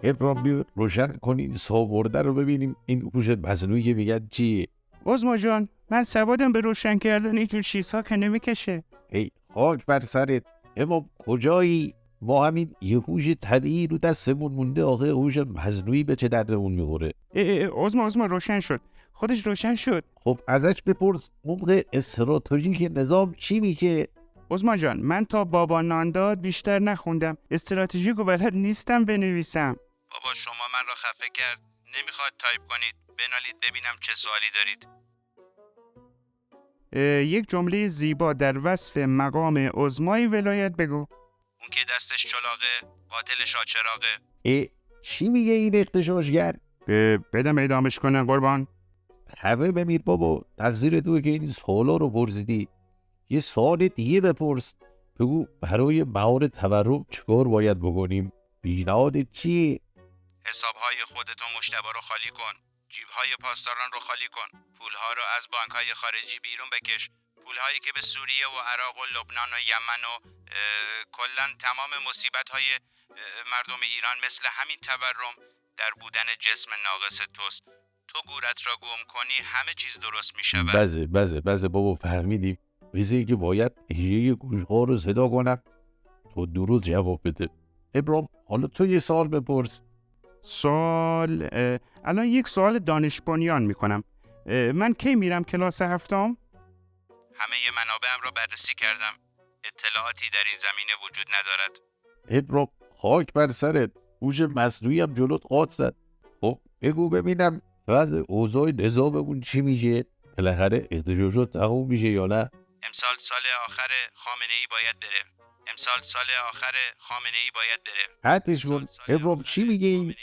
ابراهیم بیا روشن کنین سابرده رو ببینیم این هوش مصنوعی که میگن چیه. عظما جان، من سوادم به روشن کردن اینجور چیزها که نمیکشه. ای خاک بر سرت، اما کجایی؟ ما همین یه هوش طبیعی رو دستمون مونده، آخه هوش مصنوعی به چه دردمون میخوره؟ عظما روشن شد، خودش روشن شد. خب ازش بپرس موقع استراتژیک نظام چی میگه؟ عظما جان، من تا بابا نانداد بیشتر نخوندم، استراتژیکو بلد نیستم بنویسم. بابا شما من را خفه کرد. نمیخواد تایپ کنید، بنالید ببینم چه سوالی دارید. یک جمله زیبا در وصف مقام عظمای ولایت بگو. اون که دستش چلاقه، قاتل شاچراغه. چی میگه این اغتشاشگر؟ بدم اعدامش کنن قربان. خبه بمیر بابا، تقصیر توه که این سوالا رو پرسیدی. یه سوال دیگه بپرس، بگو برای مهار تورم چیکار باید بکنیم؟ پیشنهادت چیه؟ حسابهای خودتو مشتبه رو خالی کن. جیبهای پاسداران رو خالی کن. پولها رو از بانکهای خارجی بیرون بکش. پولهایی که به سوریه و عراق و لبنان و یمن و کلن تمام مصیبت‌های مردم ایران مثل همین تورم در بودن جسم ناقص توست. تو گورت را گم کنی همه چیز درست می‌شود. بزه بابا، فهمیدیم. مثل که باید هیجه گوشها رو صدا کنم تو درست جواب بده. ابراهیم حالا تو یه سوال بپرس. الان یک سوال دانش بنیان میکنم. من کی میرم کلاس هفتم؟ همه منابعم را بررسی کردم. اطلاعاتی در این زمینه وجود ندارد. ابراهیم خاک بر سرت، هوش مصنوعی هم جلوت قاط زد. خب بگو ببینم وضع اوضاع نظاممون چی میشه؟ بالاخره اغتشاشات تموم میشه یا نه؟ امسال سال آخر خامنه‌ای باید بره. حدشون ابراهیم چی میگه این؟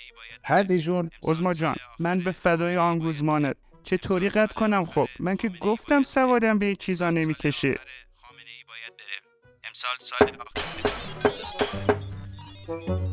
حدشون. عظما جان، من به فدای آن گوزمانت چطوری قطع کنم؟ خب من که گفتم سوادم به این چیزا نمیکشه. خامنه‌ای باید بره. امسال سال آخر